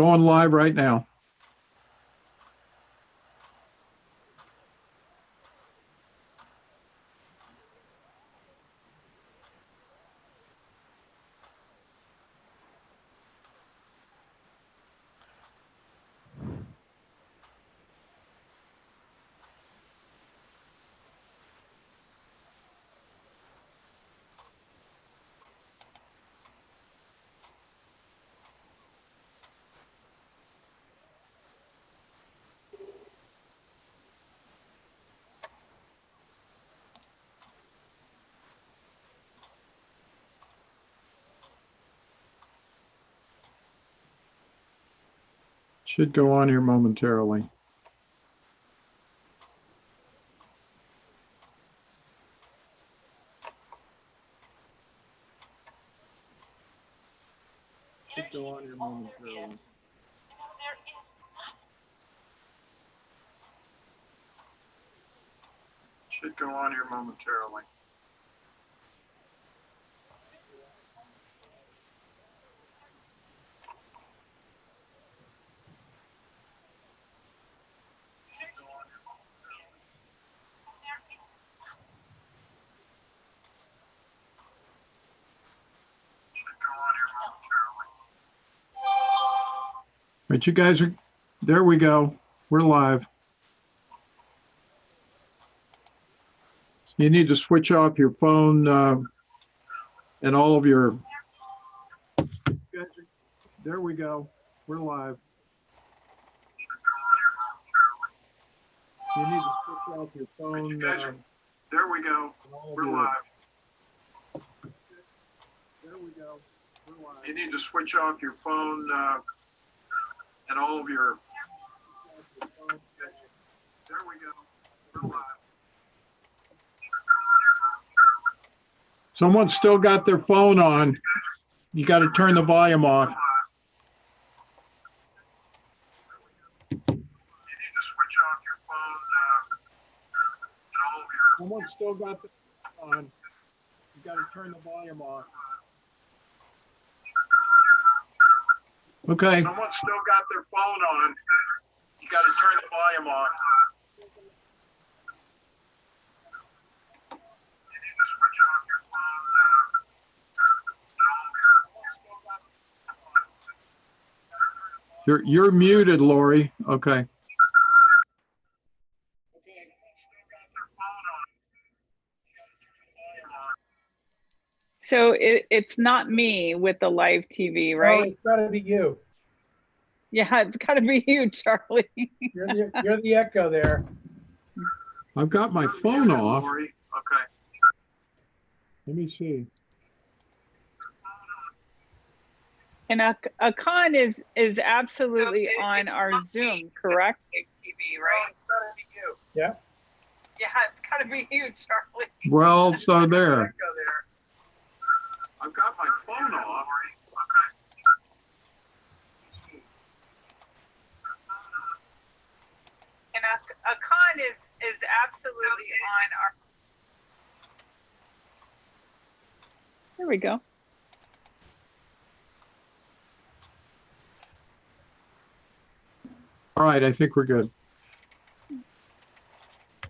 going live right now. Should go on here momentarily. Should go on here momentarily. Should go on here momentarily. But you guys are, there we go. We're live. You need to switch off your phone and all of your, there we go. We're live. You need to switch off your phone. There we go. We're live. There we go. We're live. You need to switch off your phone and all of your. There we go. We're live. Someone's still got their phone on. You got to turn the volume off. Someone's still got the phone on. You got to turn the volume off. Okay. Someone's still got their phone on. You got to turn the volume off. You're muted, Lori. Okay. So it's not me with the live TV, right? Oh, it's got to be you. Yeah, it's got to be you, Charlie. You're the echo there. I've got my phone off. Okay. Let me see. And Akan is absolutely on our Zoom, correct? TV, right? It's got to be you. Yeah. Yeah, it's got to be you, Charlie. Well, so there. I've got my phone off. Okay. And Akan is absolutely on our. There we go. All right, I think we're good.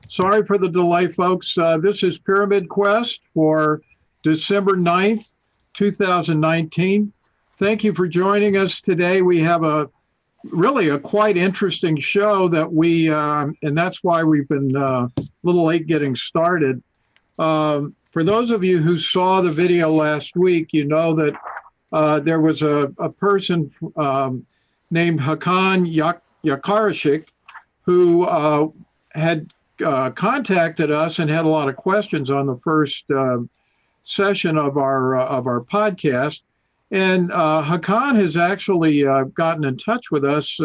Sorry for the delay, folks. This is Pyramid Quest for December 9th, 2019. Thank you for joining us today. We have really a quite interesting show that and that's why we've been a little late getting started. For those of you who saw the video last week, you know that there was a person named Hakan Yakarashik who had contacted us and had a lot of questions on the first session of our podcast. And Hakan has actually gotten in touch with us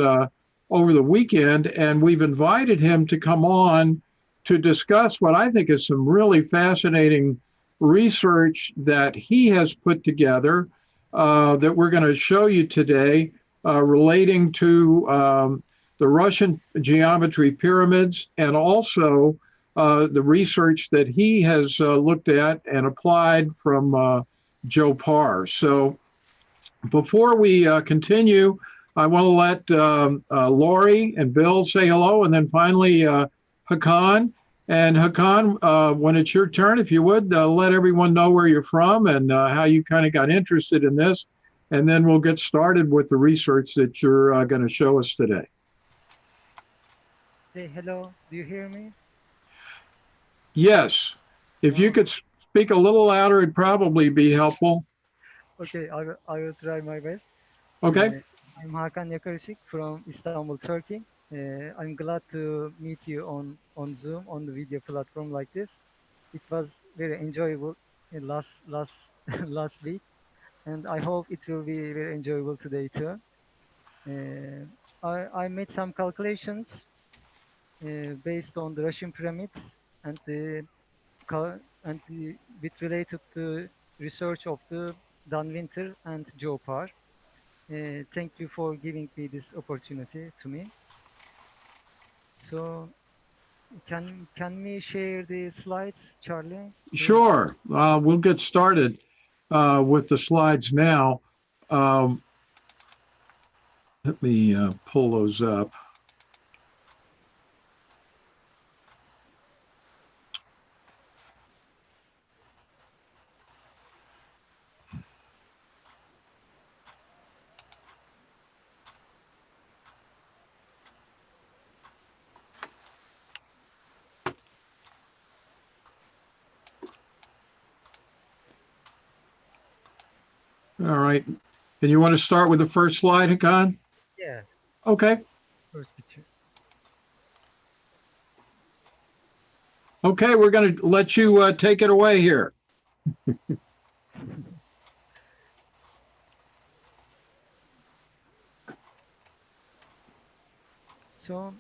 over the weekend, and we've invited him to come on to discuss what I think is some really fascinating research that he has put together that we're going to show you today relating to the Russian geometry pyramids, and also the research that he has looked at and applied from Joe Parr. So before we continue, I want to let Lori and Bill say hello, and then finally Hakan. And Hakan, when it's your turn, if you would, let everyone know where you're from and how you kind of got interested in this. And then we'll get started with the research that you're going to show us today. Say hello. Do you hear me? Yes. If you could speak a little louder, it'd probably be helpful. Okay, I will try my best. Okay. I'm Hakan Yakarışık from Istanbul, Turkey. I'm glad to meet you on Zoom on the video platform like this. It was very enjoyable last last week, and I hope it will be very enjoyable today too. I made some calculations based on the Russian pyramids and with related to research of the Dan Winter and Joe Parr. Thank you for giving me this opportunity to me. So can we share the slides, Charlie? Sure. We'll get started with the slides now. Let me pull those up. All right. And you want to start with the first slide, Hakan? Yeah, Okay. first picture. Okay, we're going to let you take it away here. So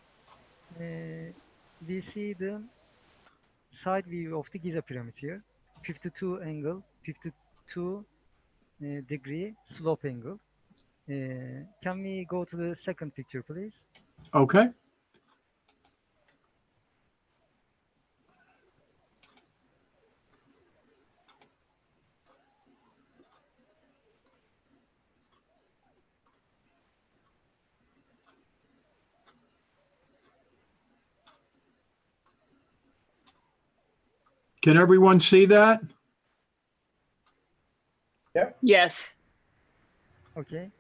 we see the side view of the Giza pyramid here, 52 angle, 52 degree slope angle. Can we go to the second picture, please? Okay. Can everyone see that? Yes. Okay.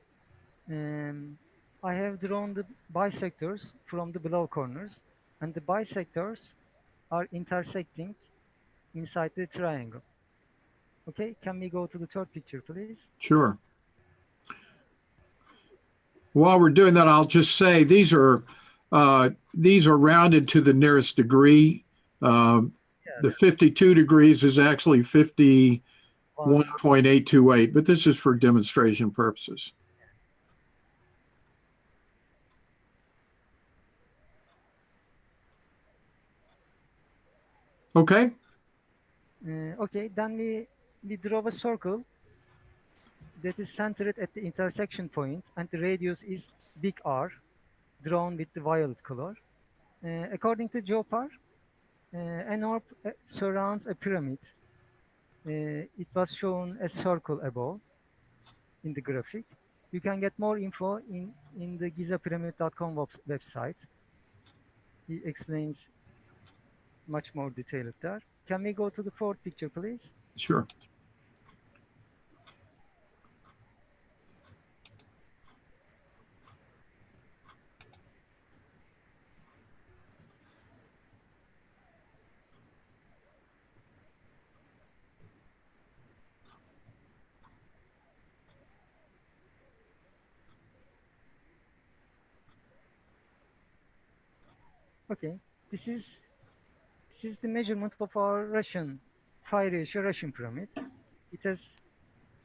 I have drawn the bisectors from the below corners, and the bisectors are intersecting inside the triangle. Okay, can we go to the third picture, please? Sure. While we're doing that, I'll just say these are rounded to the nearest degree. The 52 degrees is actually 51.828, but this is for demonstration purposes. Okay. Okay, then we draw a circle that is centered at the intersection point, and the radius is big R, drawn with the violet color. According to Joe Parr, an orb surrounds a pyramid. It was shown a circle above in the graphic. You can get more info in the gizapyramid.com website. He explains much more detailed there. Can we go to the fourth picture, please? Sure. Okay, this is the measurement of our Russian 5-ratio Russian pyramid. It has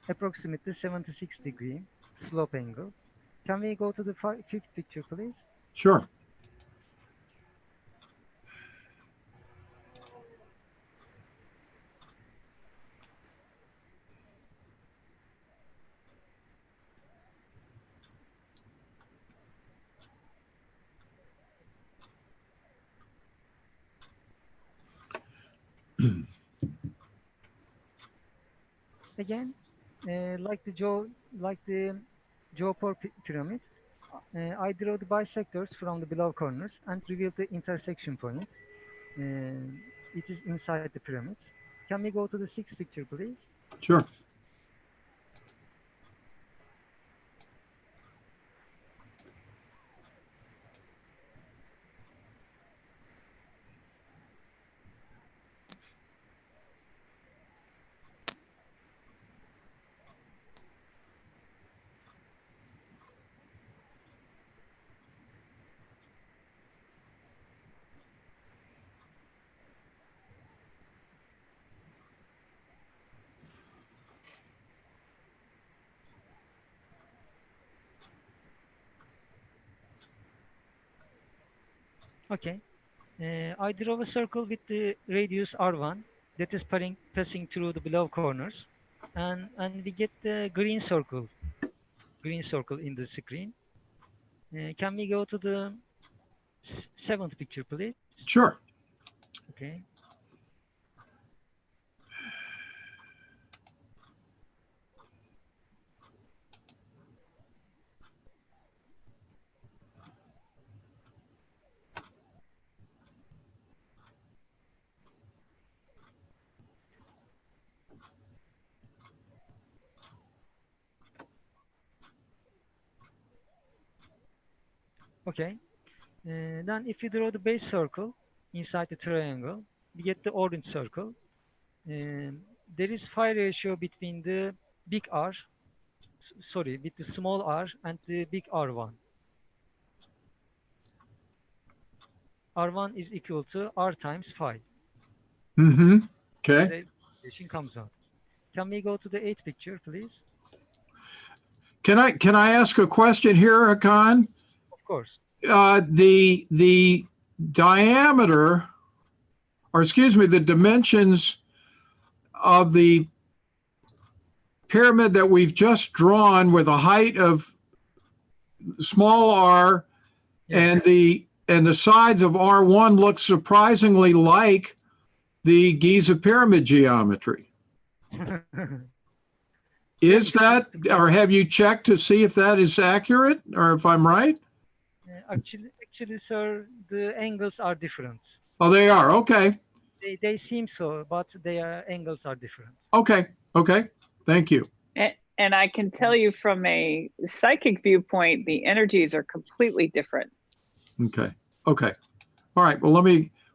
approximately 76 degree slope angle. Can we go to the fifth picture, please? Sure. Again, like the Joe Parr pyramid, I draw the bisectors from the below corners and reveal the intersection point. It is inside the pyramid. Can we go to the sixth picture, please? Sure. Okay. I draw a circle with the radius r1 that is passing through the below corners, and we get the green circle in the screen. Can we go to the seventh picture, please? Sure. Okay. Okay. Then if you draw the base circle inside the triangle, we get the orange circle. There is phi ratio between the big R, sorry, with the small r and the big R1. R1 is equal to R times phi. Mm-hmm. Okay. The relation comes out. Can we go to the eighth picture, please? Can I ask a question here, Hakan? Of course. The diameter, or excuse me, the dimensions of the pyramid that we've just drawn with a height of small r Yeah. and the sides of R1 look surprisingly like the Giza pyramid geometry. Is that, or have you checked to see if that is accurate or if I'm right? Actually, sir, the angles are different. Oh, they are. Okay. They seem so, but their angles are different. Okay. Okay. Thank you. And I can tell you from a psychic viewpoint, the energies are completely different. Okay. Okay. All right. Well,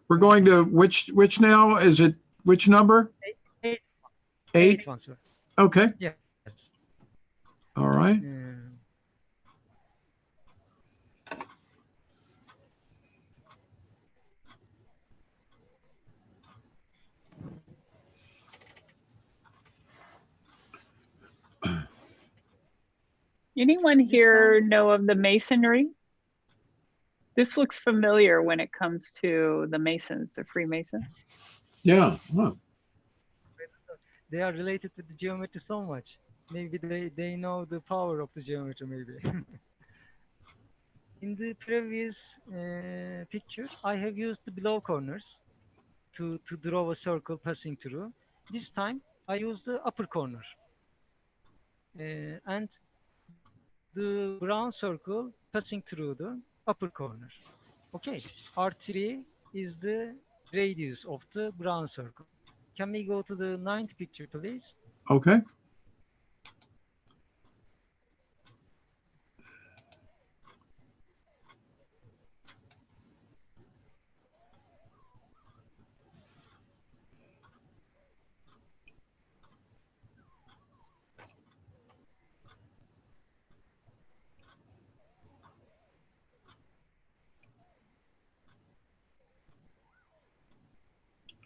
we're going to which now? Is it which number? Eight. Eight. Eight one, sir. Okay. Yes. All right. Anyone here know of the masonry? This looks familiar when it comes to the Masons, the Freemasons. Yeah. Huh. They are related to the geometry so much. Maybe they know the power of the geometry, maybe. In the previous picture, I have used the below corners to draw a circle passing through. This time, I use the upper corner. And the brown circle passing through the upper corner. Okay, R3 is the radius of the brown circle. Can we go to the ninth picture, please? Okay.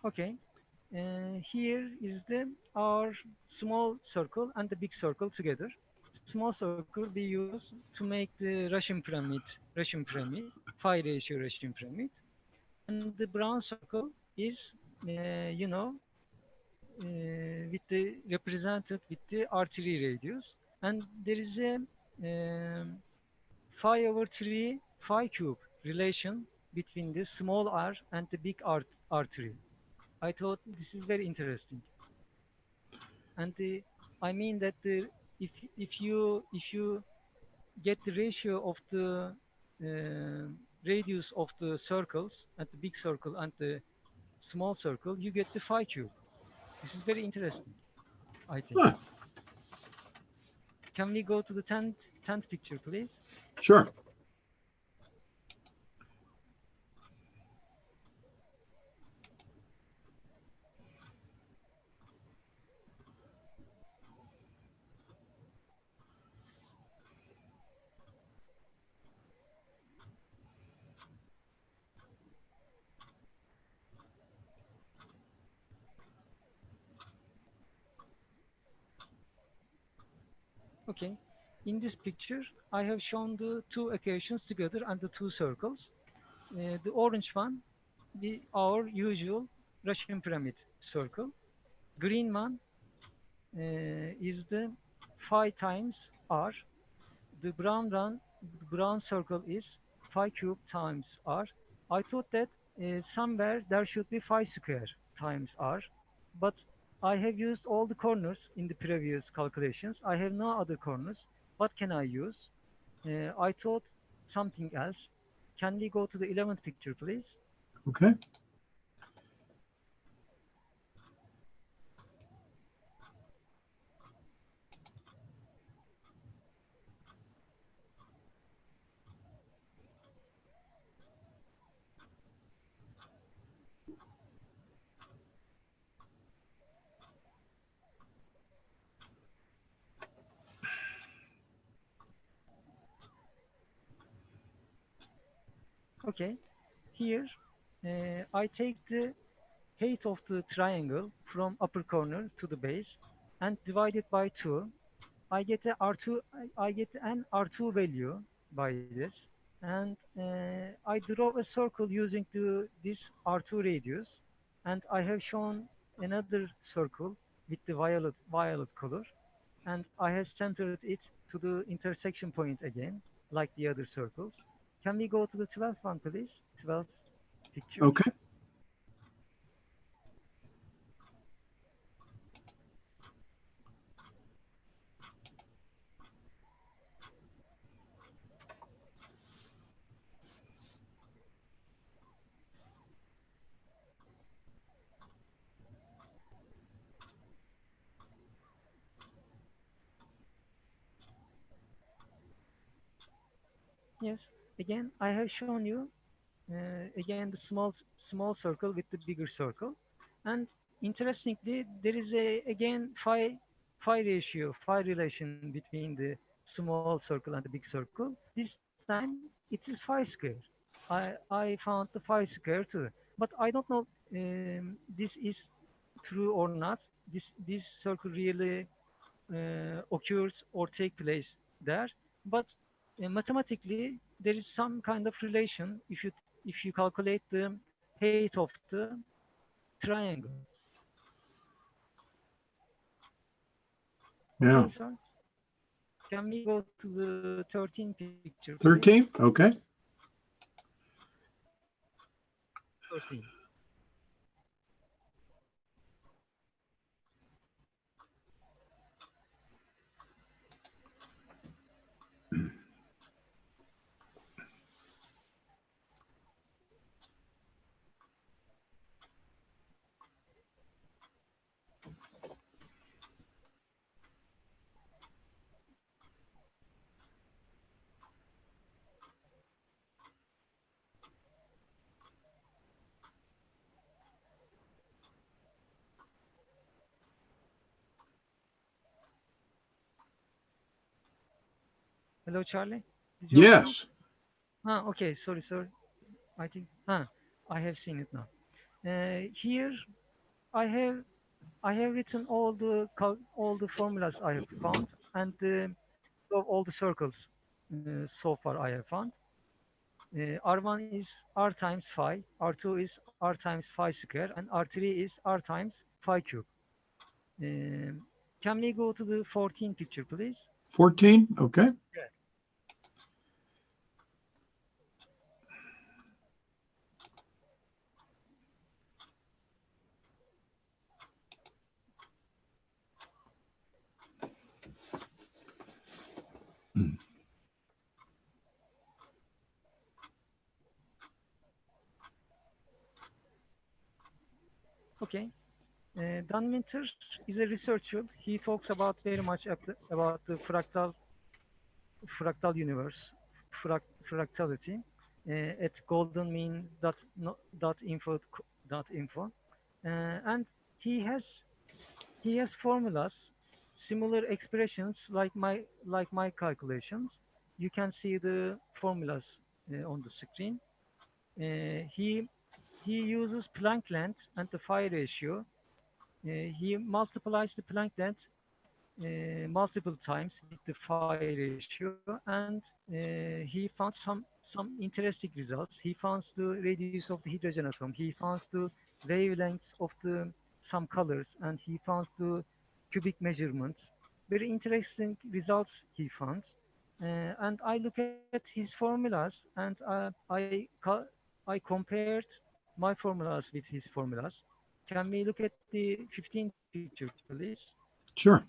Okay, here is our small circle and the big circle together. Small circle we use to make the Russian pyramid, phi ratio Russian pyramid. And the brown circle is, with the represented with the R3 radius. And there is a phi over 3 phi cube relation between the small r and the big R3. I thought this is very interesting. And I mean that if you get the ratio of the radius of the circles and the big circle and the small circle, you get the phi cube. This is very interesting, I think. Huh. Can we go to the 10th picture, please? Sure. Okay. In this picture, I have shown the two equations together and the two circles. The orange one, our usual Russian pyramid circle. Green one is the phi times r. The brown circle is phi cube times r. I thought that somewhere there should be phi square times r, but I have used all the corners in the previous calculations. I have no other corners. What can I use? I thought something else. Can we go to the 11th picture, please? Okay. Okay, here I take the height of the triangle from upper corner to the base and divide it by 2. I get a R2, I get an R2 value by this, and I draw a circle using this R2 radius, and I have shown another circle with the violet color, and I have centered it to the intersection point again, like the other circles. Can we go to the 12th one, please? 12th picture. Okay. Yes, again, I have shown you again the small circle with the bigger circle, and interestingly, there is a again phi ratio, phi relation between the small circle and the big circle. This time it is phi square. I found the phi square too, but I don't know this is true or not. This circle really occurs or take place there, but mathematically there is some kind of relation if you calculate the height of the triangle. Yeah. Okay, sir. Can we go to the 13th picture, please? 13. Okay. 13. Hello, Charlie. Did you open it? Yes. Okay. Sorry, sir. I think I have seen it now. Here I have I have written all the formulas I have found and all the circles so far I have found. R1 is R times phi, R2 is R times phi square, and R3 is R times phi cube. Can we go to the 14th picture, please? 14. Okay. Yeah. Okay. Dan Winter is a researcher. He talks about very much about the fractal universe, fractality at goldenmean.info. And he has he has formulas, similar expressions like my calculations. You can see the formulas on the screen. He uses Planck length and the phi ratio. He multiplies the Planck length multiple times with the phi ratio, and he found some interesting results. He found the radius of the hydrogen atom. He found the wavelengths of the some colors, and he found the cubic measurements. Very interesting results he found. And I look at his formulas, and I compared my formulas with his formulas. Can we look at the 15th picture, please? Sure.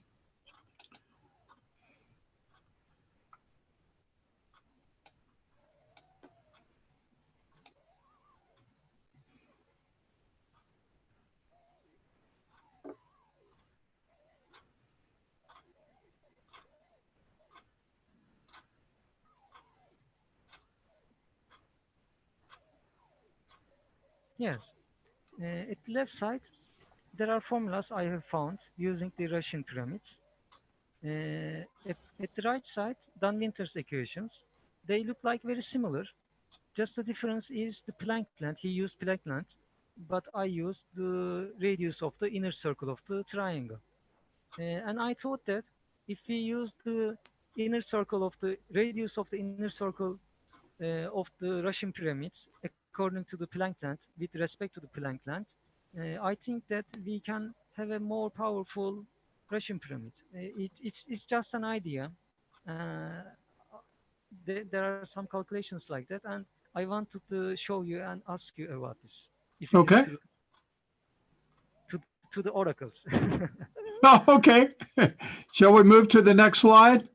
Yes. At the left side, there are formulas I have found using the Russian pyramids. At the right side, Dan Winter's equations. They look like very similar. Just the difference is the Planck length. He used Planck length, but I used the radius of the inner circle of the triangle. And I thought that if we use the inner circle of the radius of the inner circle of the Russian pyramids according to the Planck length with respect to the Planck length, I think that we can have a more powerful Russian pyramid. It's just an idea. Uh, there are some calculations like that, and I wanted to show you and ask you about this. If it is Okay. true to the oracles. Oh, okay. Shall we move to the next slide?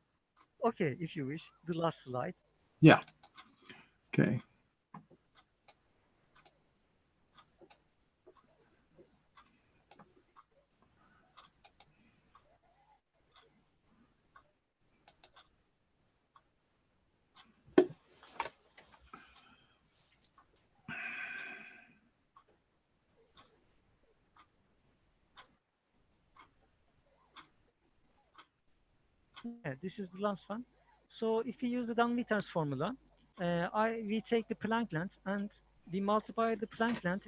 Okay, if you wish, the last slide. Yeah. Okay. Yeah, this is the last one. So if we use the Dan-Witters formula, we take the Planck length and we multiply the Planck length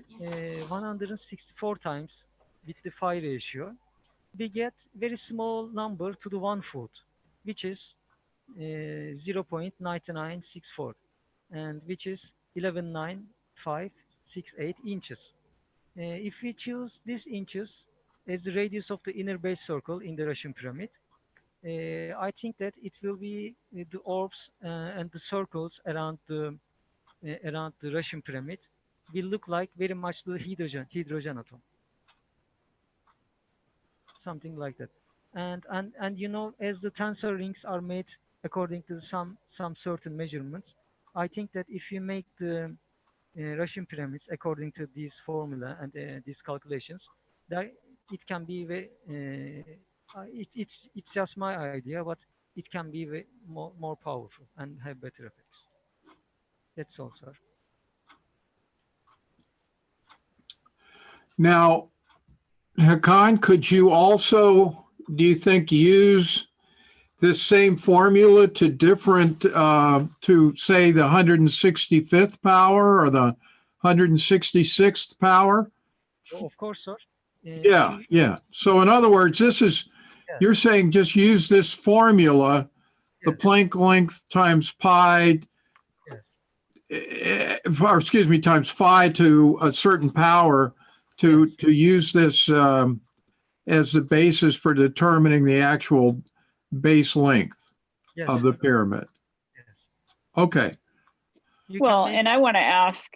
164 times with the phi ratio. We get very small number to the 1 foot, which is 0.9964, and which is 11.9568 inches. If we choose these inches as the radius of the inner base circle in the Russian pyramid, I think that it will be the orbs and the circles around the Russian pyramid will look like very much the hydrogen atom, something like that. And you know, as the tensor rings are made according to some certain measurements, I think that if you make the Russian pyramids according to these formula and these calculations, that it can be it's just my idea, but it can be more powerful and have better effects. That's all, sir. Now, Hakan, could you also, do you think, use this same formula to different, to say the 165th power or the 166th power? Of course, sir. Yeah, yeah. So in other words, this is, Yeah. you're saying just use this formula, the Yes. Planck length times pi, or excuse me, times phi to a certain power to use this as the basis for determining the actual base length Yes, of the sir. pyramid. Yes. Okay. You Well, can make, and I want to ask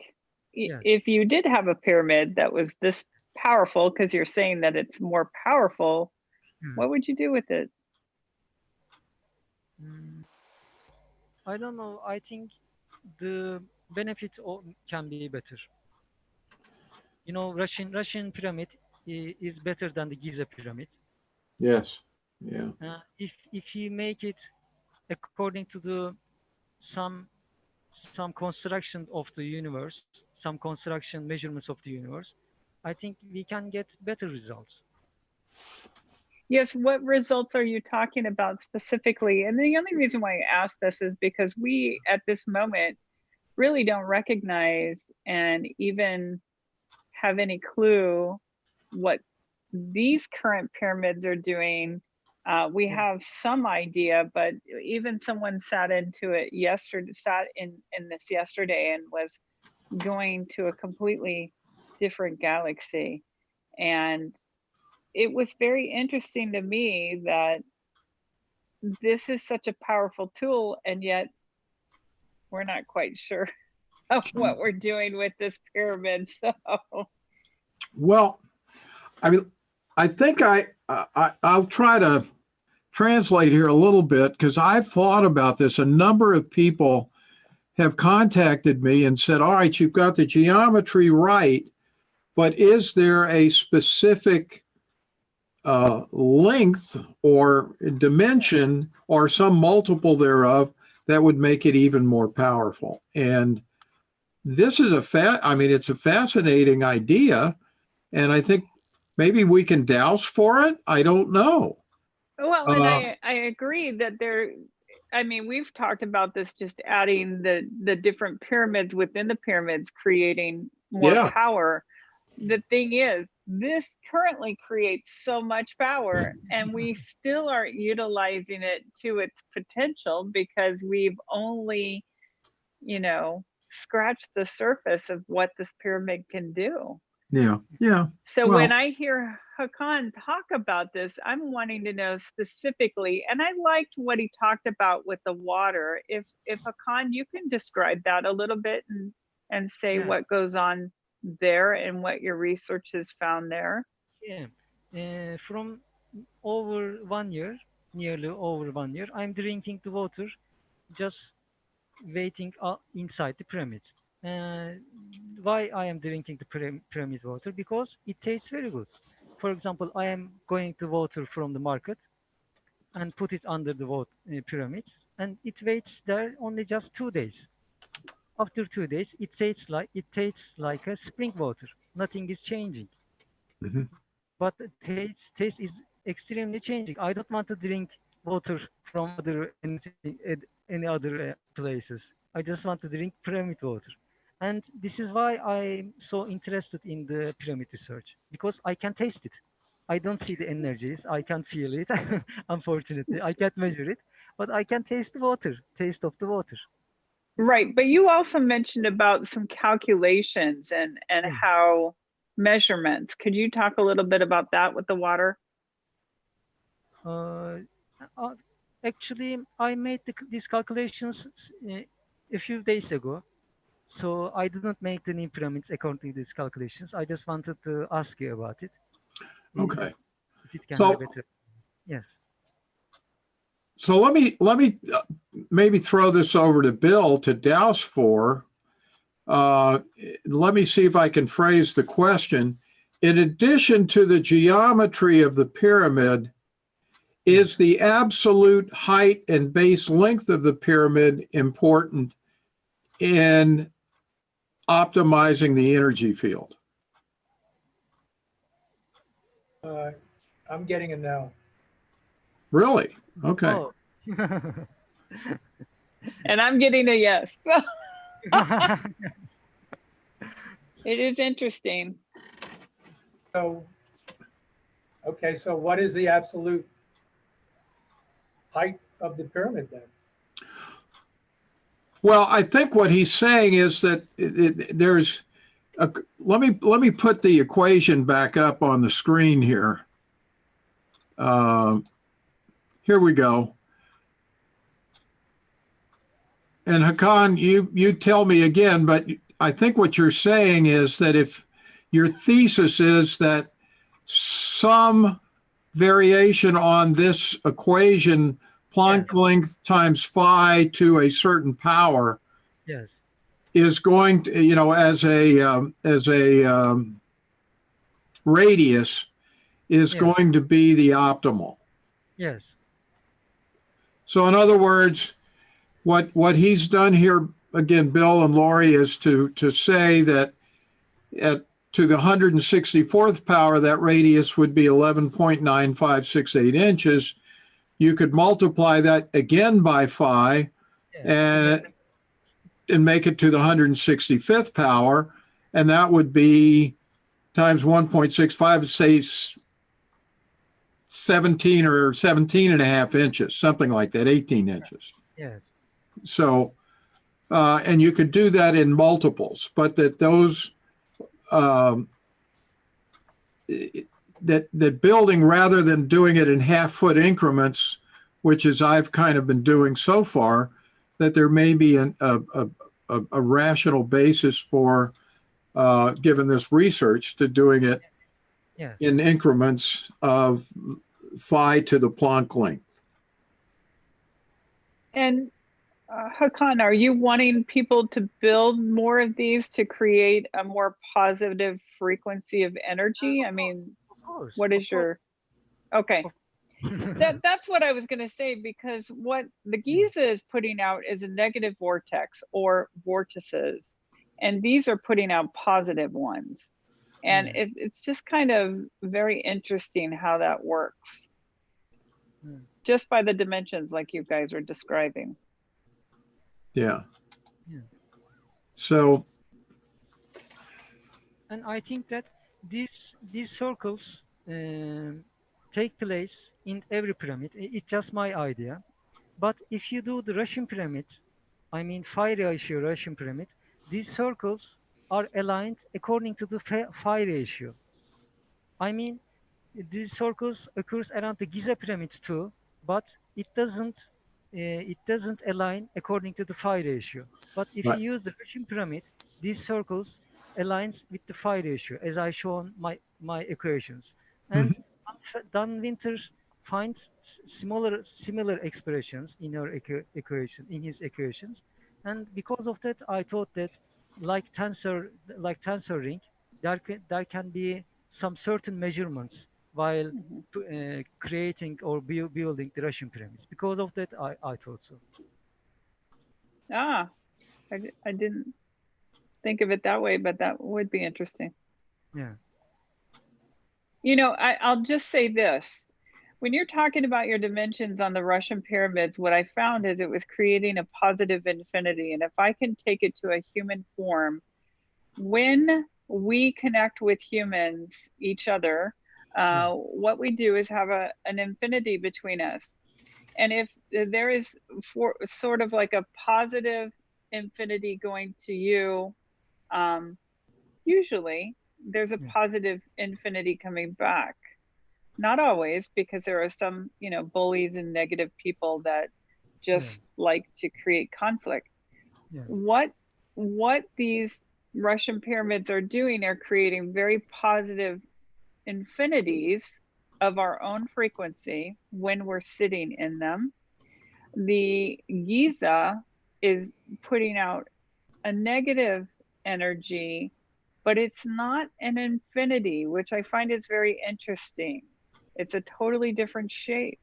Yeah. if you did have a pyramid that was this powerful, because you're saying that it's more powerful, what would you do with it? mm, I don't know. I think the benefit can be better. You know, Russian pyramid is better than the Giza pyramid. Yes. Yeah. If you make it according to the some some construction of the universe, some construction measurements of the universe, I think we can get better results. Yes, what results are you talking about specifically? And the only reason why I ask this is because we, at this moment, really don't recognize and even have any clue what these current pyramids are doing. We have some idea, but even someone sat in this yesterday and was going to a completely different galaxy. And it was very interesting to me that this is such a powerful tool, and yet we're not quite sure of what we're doing with this pyramid. So Well, I mean, I think I'll try to translate here a little bit because I've thought about this. A number of people have contacted me and said, all right, you've got the geometry right, but is there a specific length or dimension or some multiple thereof that would make it even more powerful? And this is it's a fascinating idea. And I think maybe we can douse for it. I don't know. well, and I agree that we've talked about this, just adding the different pyramids within the pyramids, creating more Yeah. power. The thing is, this currently creates so much power, and we still aren't utilizing it to its potential because we've only, scratched the surface of what this pyramid can do. Yeah. Yeah. So Well- when I hear Hakan talk about this, I'm wanting to know specifically, and I liked what he talked about with the water. If Hakan, you can describe that a little bit and say Yeah. what goes on there and what your research has found there. Yeah. From over 1 year, nearly over 1 year, I'm drinking the water, just waiting inside the pyramid. Why I am drinking the pyramid water? Because it tastes very good. For example, I am going to water from the market and put it under the pyramid, and it waits there only just 2 days. After 2 days, it tastes like a spring water. Nothing is changing. Mhm. But the taste is extremely changing. I don't want to drink water from any other places. I just want to drink pyramid water. And this is why I'm so interested in the pyramid research, because I can taste it. I don't see the energies. I can feel it. Unfortunately, I can't measure it, but I can taste the water, taste of the water. Right, but you also mentioned about some calculations and Yeah. how measurements. Could you talk a little bit about that with the water? Uh, uh, Actually, I made these calculations a few days ago. So I didn't make the new pyramids according to these calculations. I just wanted to ask you about it. Okay. If it can So- be better. Yes. So let me maybe throw this over to Bill to douse for. Let me see if I can phrase the question. In addition to the geometry of the pyramid, is the absolute height and base length of the pyramid important in optimizing the energy field? I'm getting a no. Really? Okay. Oh. And I'm getting a yes. It is interesting. So, okay, so what is the absolute height of the pyramid then? Well, I think what he's saying is that there's a, let me put the equation back up on the screen here. Here we go. And Hakan, you tell me again, but I think what you're saying is that if your thesis is that some variation on this equation, Planck length times phi to a certain power, Yes. is going to, as a radius is Yeah. going to be the optimal. Yes. So in other words, what he's done here, again, Bill and Lori, is to say that to the 164th power, that radius would be 11.9568 inches. You could multiply that again by phi Yeah. and make it to the 165th power, and that would be times 1.65, say 17 or 17 and a half inches, something like that, 18 inches. Yes. So, and you could do that in multiples, but that those, that building, rather than doing it in half-foot increments, which is I've kind of been doing so far, that there may be a rational basis for, given this research, to doing it Yeah. in increments of phi to the Planck length. And Hakan, are you wanting people to build more of these to create a more positive frequency of energy? I mean, Of course. what of is your, okay. course. That's what I was going to say, because what the Giza is putting out is a negative vortex or vortices, and these are putting out positive ones. And it's just kind of very interesting how that works, just by the dimensions like you guys are describing. Yeah. Yeah. So, And I think that these circles take place in every pyramid. It's just my idea. But if you do the Russian pyramid, I mean phi ratio Russian pyramid, these circles are aligned according to the phi ratio. I mean, these circles occurs around the Giza pyramids too, but it doesn't align according to the phi ratio. But if you right. use the Russian pyramid, these circles aligns with the phi ratio, as I shown my equations. And Dan Winter finds similar expressions in her equation in his equations, and because of that, I thought that like tensor ring, there can be some certain measurements while creating or building the Russian pyramids. Because of that, I thought so. Ah, I didn't think of it that way, but that would be interesting. Yeah. You know, I'll just say this. When you're talking about your dimensions on the Russian pyramids, what I found is it was creating a positive infinity. And if I can take it to a human form, when we connect with humans, each other, what we do is have an infinity between us. And if there is sort of like a positive infinity going to you, usually there's a positive infinity coming back. Not always, because there are some, you know, bullies and negative people that just like to create conflict. Yeah. What these Russian pyramids are doing are creating very positive infinities of our own frequency when we're sitting in them. The Giza is putting out a negative energy, but it's not an infinity, which I find is very interesting. It's a totally different shape.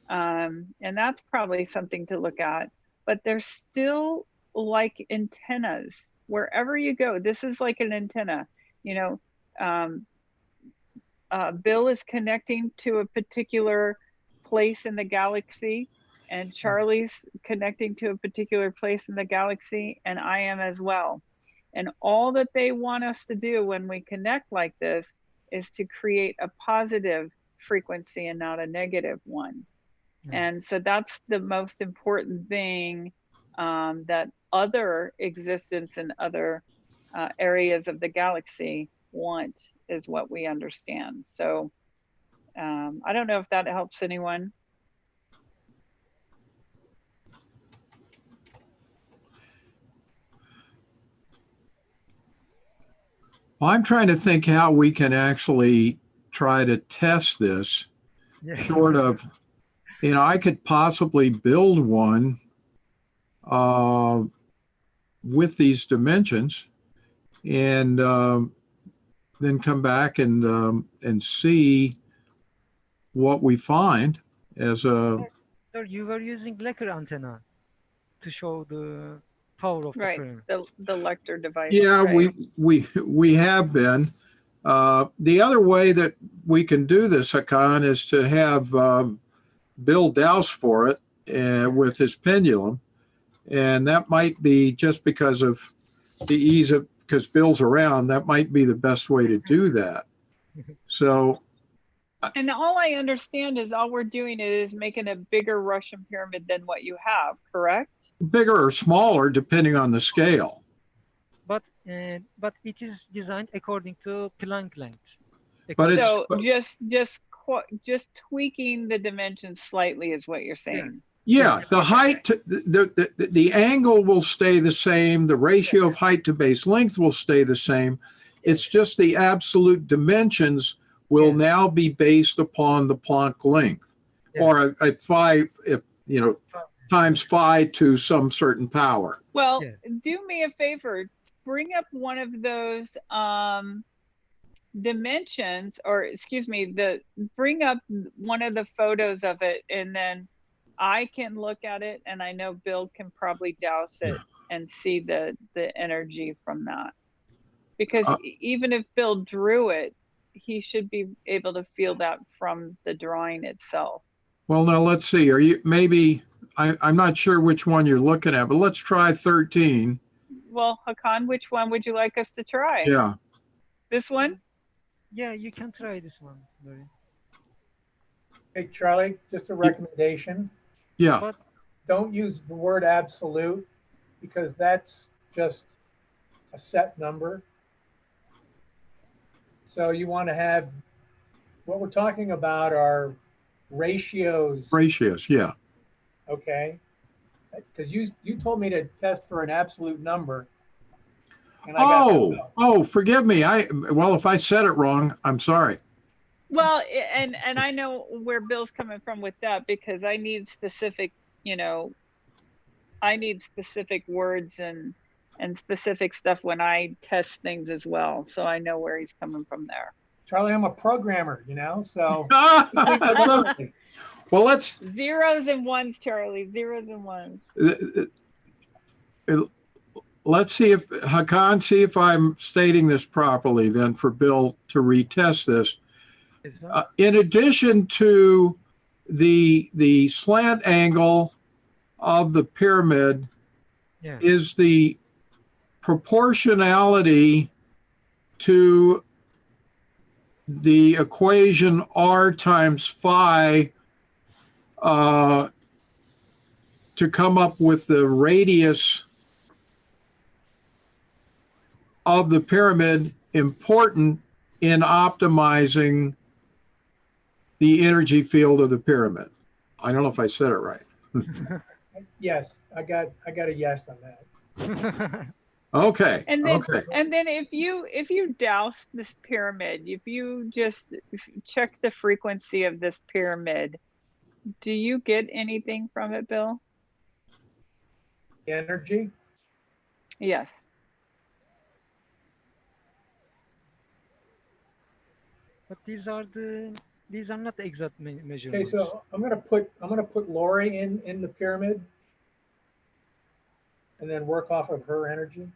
And that's probably something to look at, but they're still like antennas. Wherever you go, this is like an antenna. You know, Bill is connecting to a particular place in the galaxy, and Charlie's connecting to a particular place in the galaxy, and I am as well. And all that they want us to do when we connect like this is to create a positive frequency and not a negative one. And so that's the most important thing, that other existence and other areas of the galaxy want, is what we understand. So I don't know if that helps anyone. Well, I'm trying to think how we can actually try to test this, short of, you know, I could possibly build one with these dimensions and then come back and see what we find as a, Sir, you were using Lecker antenna to show the power of the Right. pyramid. The Lector device. yeah, right. we have been. The other way that we can do this, Hakan, is to have Bill douse for it with his pendulum. And that might be just because of the ease of, because Bill's around, that might be the best way to do that. So, And all I understand is all we're doing is making a bigger Russian pyramid than what you have, correct? bigger or smaller, depending on the scale. But it is designed according to Planck length. But it's, So just tweaking the dimensions slightly is what you're saying. yeah, the height, the angle will stay the same. The ratio of height to base length will stay the same. It's just the absolute dimensions will Yeah. now be based upon the Planck length, Yeah. or a phi, if you know, times phi to some certain power. Well, Yeah. do me a favor, bring up one of those dimensions, or excuse me, bring up one of the photos of it, and then I can look at it, and I know Bill can probably douse it and see the energy from that. Because even if Bill drew it, he should be able to feel that from the drawing itself. Well, now let's see. Are you maybe? I'm not sure which one you're looking at, but let's try 13. Well, Hakan, which one would you like us to try? Yeah. This one? Yeah, you can try this one, Larry. Hey, Charlie, just a recommendation. Yeah. But Don't use the word absolute because that's just a set number. So you want to have, what we're talking about are ratios, Ratios. Yeah. okay? Because you told me to test for an absolute number. And I got no. Oh, forgive me. Well, if I said it wrong, I'm sorry. Well, and I know where Bill's coming from with that, because I need specific, I need specific words and specific stuff when I test things as well. So I know where he's coming from there. Charlie, I'm a programmer, so. That's okay. Well, let's Zeros and ones, Charlie, zeros and ones. let's see if Hakan, see if I'm stating this properly then for Bill to retest this. this one, In addition to the slant angle of the pyramid yeah, is the proportionality to the equation r times phi to come up with the radius of the pyramid important in optimizing the energy field of the pyramid. I don't know if I said it right. Yes, I got a yes on that. Okay. And then, Okay. and then if you douse this pyramid, if you just check the frequency of this pyramid, do you get anything from it, Bill? The energy, Yes. but these are not the exact okay, measurements. so I'm gonna put Lori in the pyramid and then work off of her energy.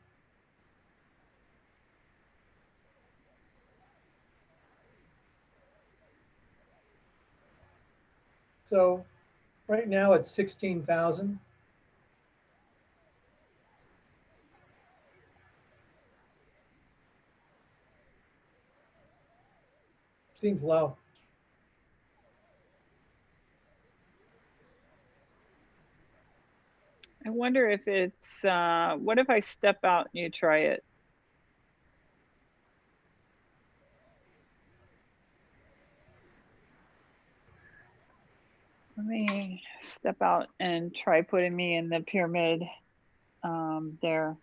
So right now it's 16,000. Seems low. I wonder if it's, what if I step out and you try it? Let me step out and try putting me in the pyramid there.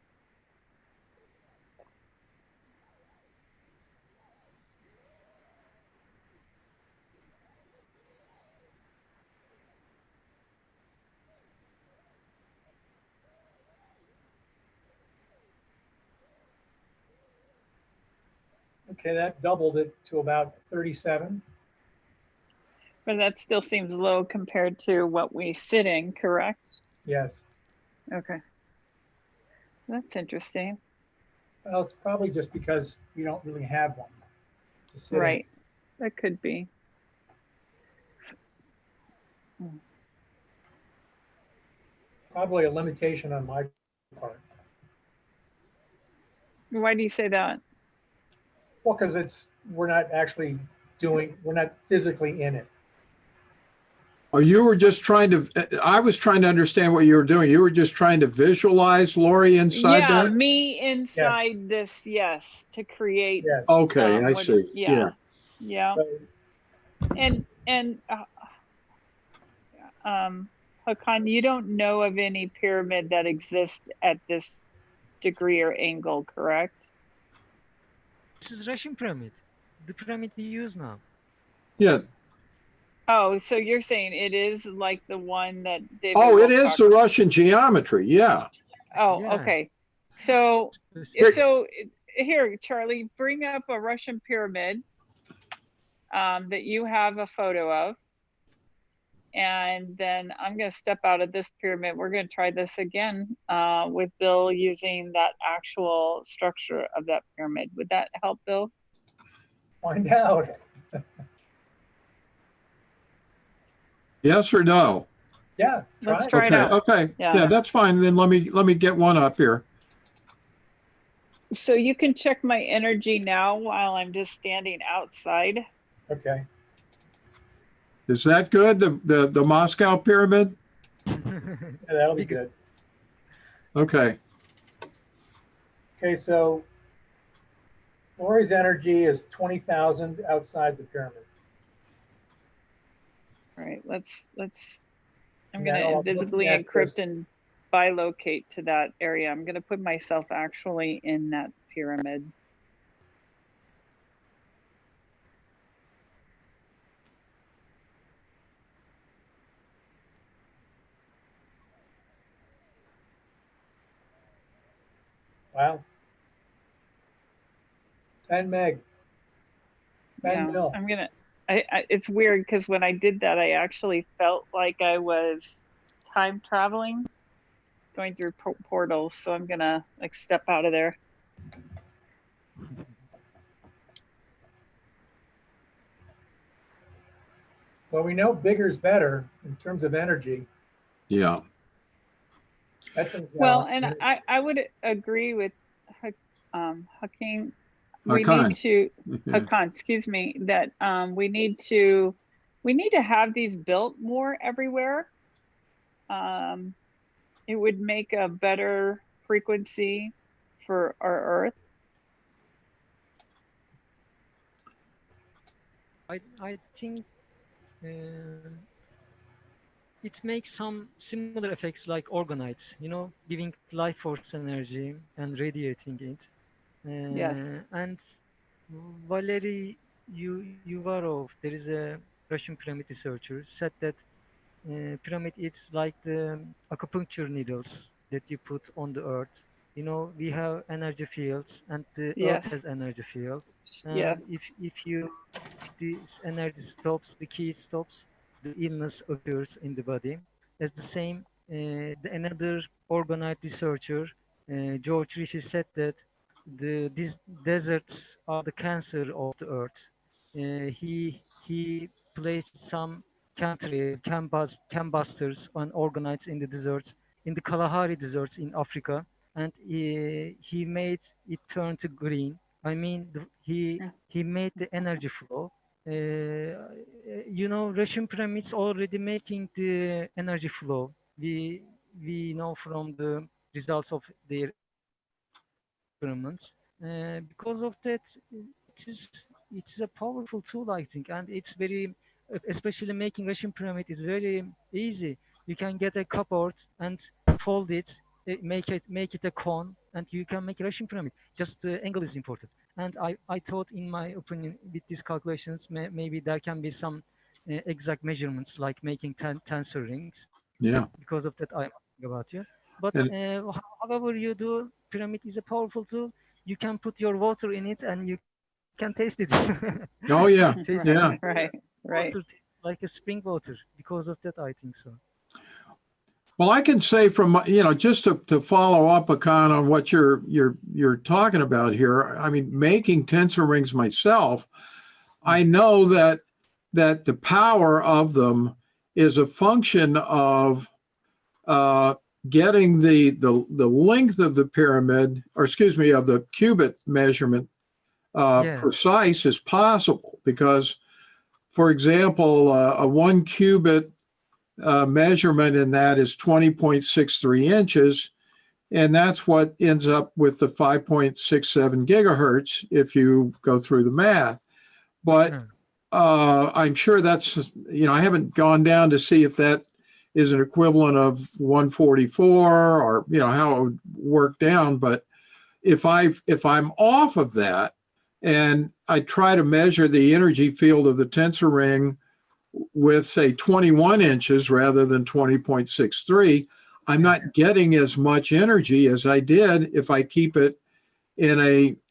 Okay, that doubled it to about 37. But that still seems low compared to what we sit in, correct? Yes. Okay. That's interesting. Well, it's probably just because we don't really have one to sit in. Right. That could be. Probably a limitation on my part. Why do you say that? Well, because we're not actually we're not physically in it. Or you were just trying to, I was trying to understand what you were doing. You were just trying to visualize Lori inside Yeah, that? me inside this, yes, to create. Yes. Okay, I what- see. Yeah. Yeah. So, And Hakan, you don't know of any pyramid that exists at this degree or angle, correct? This is Russian pyramid, the pyramid we use now. Yeah. Oh, so you're saying it is like the one that David Oh, it Wolf is talked the Russian geometry. Yeah. Oh, Yeah. okay. So, Here- so here, Charlie, bring up a Russian pyramid that you have a photo of. And then I'm going to step out of this pyramid. We're going to try this again with Bill using that actual structure of that pyramid. Would that help, Bill? find out. Yes or no? Yeah, Let's it. try it Okay. out. Okay. Yeah. Yeah, that's fine. Then let me get one up here. So you can check my energy now while I'm just standing outside. Okay. Is that good? The Moscow pyramid? Yeah, that'll be Biggest- good. Okay. Okay, so Lori's energy is 20,000 outside the pyramid. All right, let's I'm Now going I'm to looking invisibly at encrypt this. and bilocate to that area. I'm going to put myself actually in that pyramid. Wow. 10 meg. 10 Yeah, mil. I'm gonna. It's weird because when I did that, I actually felt like I was time traveling, going through portals. So I'm gonna like step out of there. Well, we know bigger is better in terms of energy. Yeah. That thing's got Well, a- and I would agree with Hakeem. We Hakan. need to Hakan, excuse me, that we need to have these built more everywhere. It would make a better frequency for our Earth. I think it makes some similar effects like orgonites, giving life force energy and radiating it. Yes. And Valery Yuvarov, there is a Russian pyramid researcher, said that pyramid it's like the acupuncture needles that you put on the earth. We have energy fields, and the Yes. earth has energy fields. And Yes. if this energy stops, the key stops, the illness occurs in the body. As the same, another orgonite researcher, George Rishi, said that these deserts are the cancer of the earth. He placed some chembusters on orgonites in the deserts, in the Kalahari deserts in Africa, and he made it turn to green. I mean, he made the energy flow. Russian pyramids already making the energy flow. We know from the results of their experiments. Because of that, it's a powerful tool, I think, and it's very, especially making Russian pyramid is very easy. You can get a cupboard and fold it, make it a cone, and you can make a Russian pyramid. Just the angle is important. And I thought, in my opinion, with these calculations, maybe there can be some exact measurements like making tensor rings. Yeah. Because of that, I'm asking about you. But however you do, pyramid is a powerful tool. You can put your water in it and you can taste it. Oh, yeah. Taste Yeah. Right, right. water like a spring water. Because of that, I think so. Well, I can say from, just to follow up, Akan, on what you're talking about here. I mean, making tensor rings myself, I know that the power of them is a function of getting the length of the pyramid, or excuse me, of the cubit measurement Yeah. precise as possible. Because, for example, a 1 cubit measurement in that is 20.63 inches, and that's what ends up with the 5.67 gigahertz if you go through the math. But I'm sure that's, I haven't gone down to see if that is an equivalent of 144 or, how it would work down. But if I'm off of that and I try to measure the energy field of the tensor ring with, say, 21 inches rather than 20.63, I'm not getting as much energy as I did if I keep it in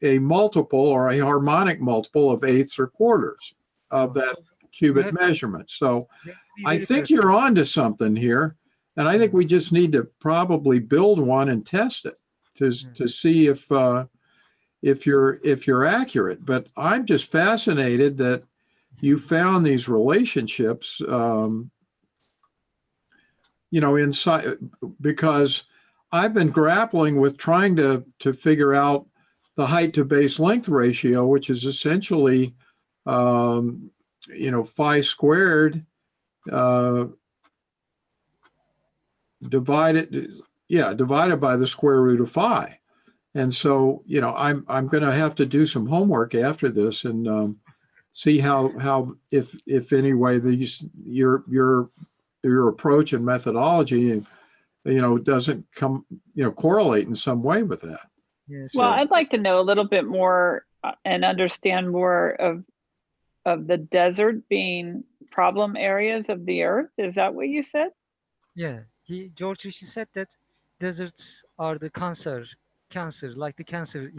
a multiple or a harmonic multiple of eighths or quarters of that cubit measurement. So I think you're on to something here. And I think we just need to probably build one and test it to see if you're accurate. But I'm just fascinated that you found these relationships, inside, because I've been grappling with trying to figure out the height to base length ratio, which is essentially, phi squared divided by the square root of phi. And so, I'm going to have to do some homework after this and see how if any way your approach and methodology, doesn't correlate in some way with that. Yes. Well, I'd like to know a little bit more and understand more of the desert being problem areas of the earth. Is that what you said? Yeah. George Rishi said that deserts are the cancer, like the cancer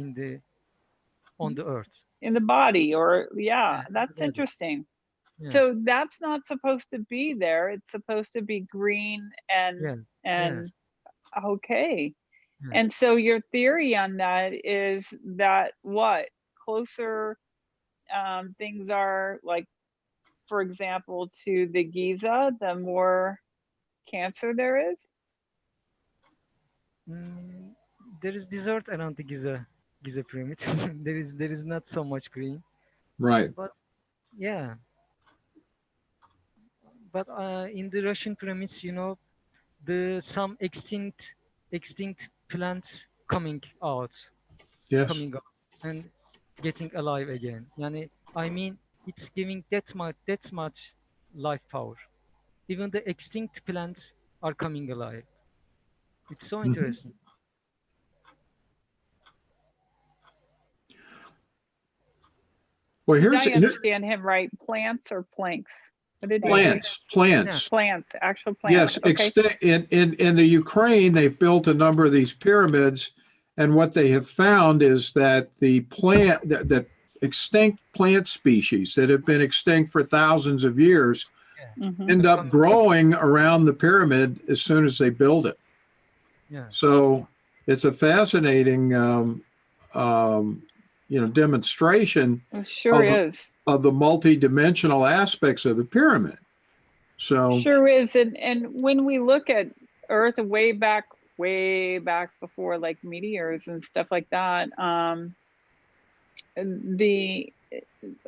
on the earth. In the body, or Yeah, that's body. interesting. Yeah. So that's not supposed to be there. It's supposed to be green and okay. Yeah. And so your theory on that is that what closer things are, like, for example, to the Giza, the more cancer there is? There is desert around the Giza pyramid. there is not so much green. Right. But yeah. But in the Russian pyramids, some extinct plants coming out Yes. and getting alive again. I mean, it's giving that much life power. Even the extinct plants are coming alive. It's so interesting. Well, Did I understand him right? Plants or planks? What did he say? Plants. Plants, actual plants. Yes, Okay. in the Ukraine, they've built a number of these pyramids, and what they have found is that that extinct plant species that have been extinct for thousands of years end up growing around the pyramid as soon as they build it. Yeah. So it's a fascinating, demonstration. It sure is. Of the multi-dimensional aspects of the pyramid. So sure is. And when we look at Earth way back before, like meteors and stuff like that,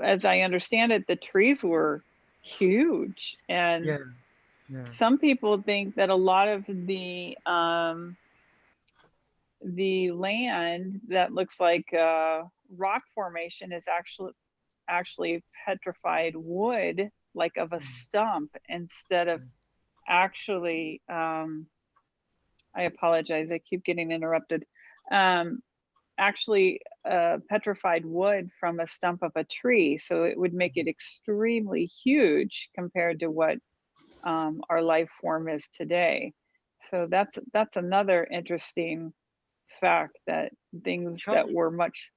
as I understand it, the trees were huge, and some people think that a lot of the land that looks like rock formation is actually petrified wood, like of a stump, instead of actually I apologize, I keep getting interrupted, actually petrified wood from a stump of a tree. So it would make it extremely huge compared to what our life form is today. So that's another interesting fact, that things that were much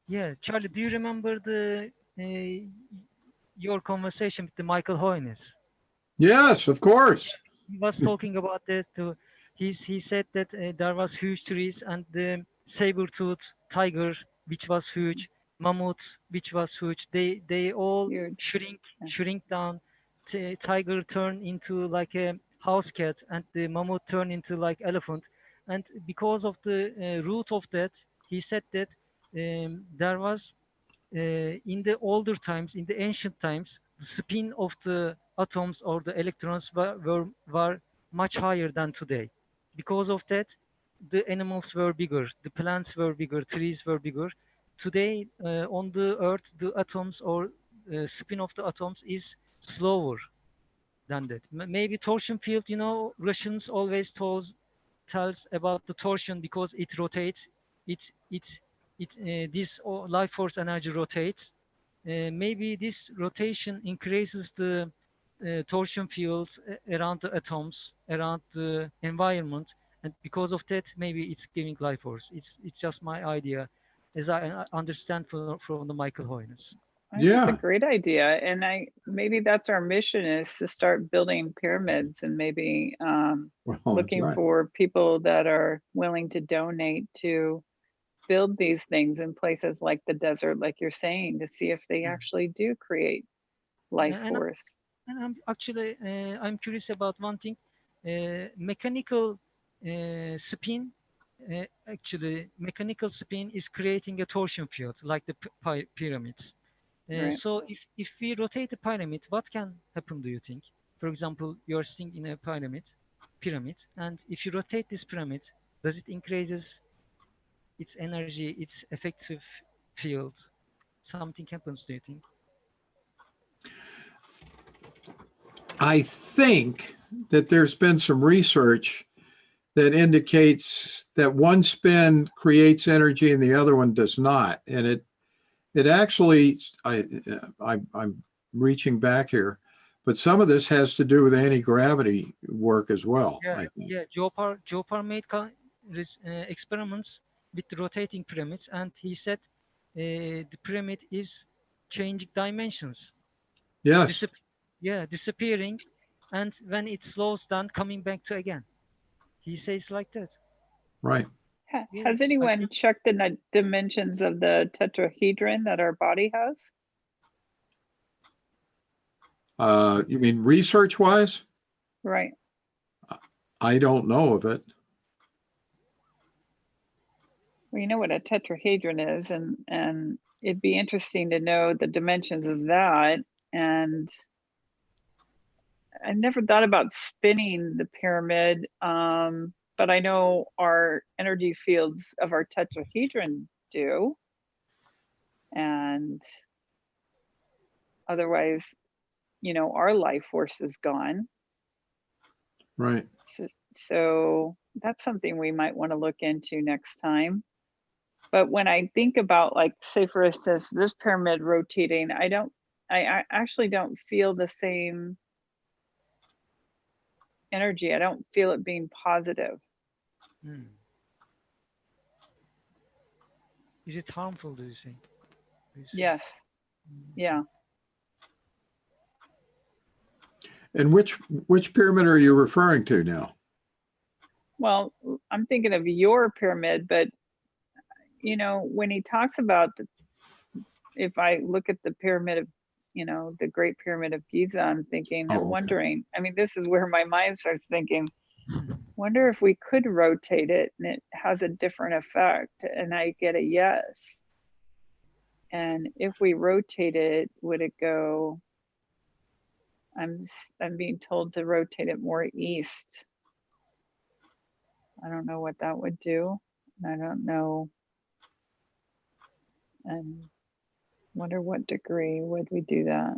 Yeah, Charlie, do you remember the your conversation with the Michael Hoynes? Yes, of course. He was talking about that. He said that there was huge trees and the saber-tooth tiger, which was huge, mammoth, which was huge. They all Huge. Yeah. shrink down. Tiger turned into like a house cat, and the mammoth turned into like elephant. And because of the root of that, he said that there was in the older times, in the ancient times, the spin of the atoms or the electrons were much higher than today. Because of that, the animals were bigger, the plants were bigger, trees were bigger. Today, on the Earth, the atoms or spin of the atoms is slower than that. Maybe torsion field, you know, Russians always tells about the torsion because it rotates. This life force energy rotates. Maybe this rotation increases the torsion fields around the atoms, around the environment, and because of that, maybe it's giving life force. It's just my idea, as I understand from the Michael Hoynes. I think it's a Yeah. great idea. And maybe that's our mission, is to start building pyramids, and maybe Well, that's looking right. for people that are willing to donate to build these things in places like the desert, like you're saying, to see if they actually do create life And force. I'm actually I'm curious about one thing. Mechanical spin, actually, mechanical spin is creating a torsion field like the pyramids. Right. So if we rotate the pyramid, what can happen? Do you think? For example, you're sitting in a pyramid, and if you rotate this pyramid, does it increases its energy, its effective field? Something happens. Do you think? I think that there's been some research that indicates that one spin creates energy and the other one does not. And it actually, I'm reaching back here, but some of this has to do with anti-gravity work as well, Yeah, I think. yeah. Jopar made experiments with the rotating pyramids, and he said the pyramid is changing dimensions, Yes, Disap- yeah, disappearing, and when it slows down, coming back to again. He says like that. right. Yeah, Has I anyone think checked the dimensions of the tetrahedron that our body has? You mean research wise? Right. I don't know of it. Well, you know what a tetrahedron is, and it'd be interesting to know the dimensions of that. And I never thought about spinning the pyramid, but I know our energy fields of our tetrahedron do. And otherwise, our life force is gone. Right. So that's something we might want to look into next time. But when I think about, like, say for instance, this pyramid rotating, I actually don't feel the same energy. I don't feel it being positive. hmm. Is it harmful? Do you think? Yes. Yeah. And which pyramid are you referring to now? Well, I'm thinking of your pyramid, but when he talks about if I look at the pyramid of, the Great Pyramid of Giza, I'm Oh, okay. wondering, I mean, this is where my mind starts thinking, wonder if we could rotate it and it has a different effect, and I get a yes. And if we rotate it, would it go, I'm being told to rotate it more east. I don't know what that would do. I don't know. And wonder what degree would we do that?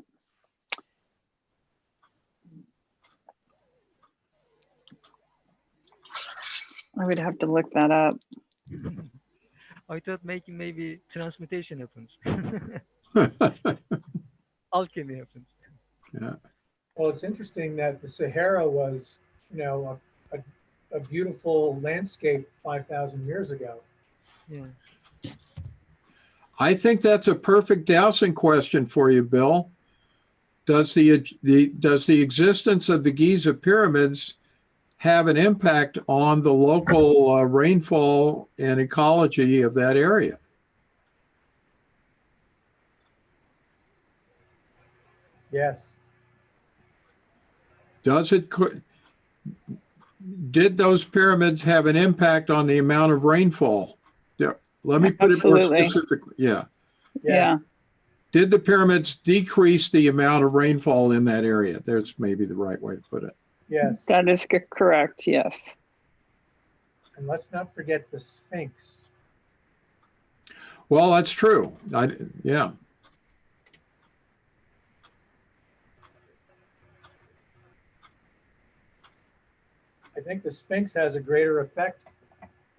I would have to look that up. I thought maybe transmutation happens. Alchemy happens. Yeah. Well, it's interesting that the Sahara was, a beautiful landscape 5,000 years ago. Yeah. I think that's a perfect dowsing question for you, Bill. Does the existence of the Giza pyramids have an impact on the local rainfall and ecology of that area? Yes. Did those pyramids have an impact on the amount of rainfall? Let me put it more Absolutely. specifically. Yeah. Yeah. Did the pyramids decrease the amount of rainfall in that area? There's maybe the right way to put it. Yes. That is correct. Yes. And let's not forget the Sphinx. Well, that's true. Yeah. I think the Sphinx has a greater effect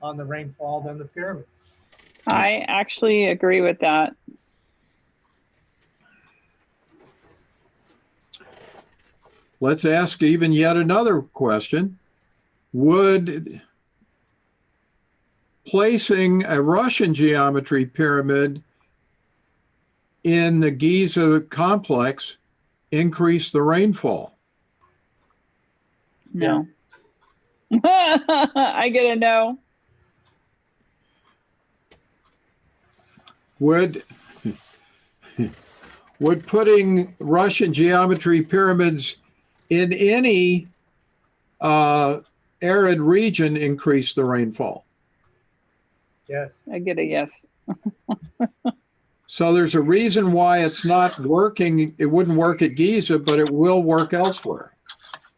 on the rainfall than the pyramids. I actually agree with that. Let's ask even yet another question. Would placing a Russian geometry pyramid in the Giza complex increase the rainfall? No. I get a no. Would putting Russian geometry pyramids in any arid region increase the rainfall? Yes. I get a yes. So there's a reason why it's not working. It wouldn't work at Giza, but it will work elsewhere.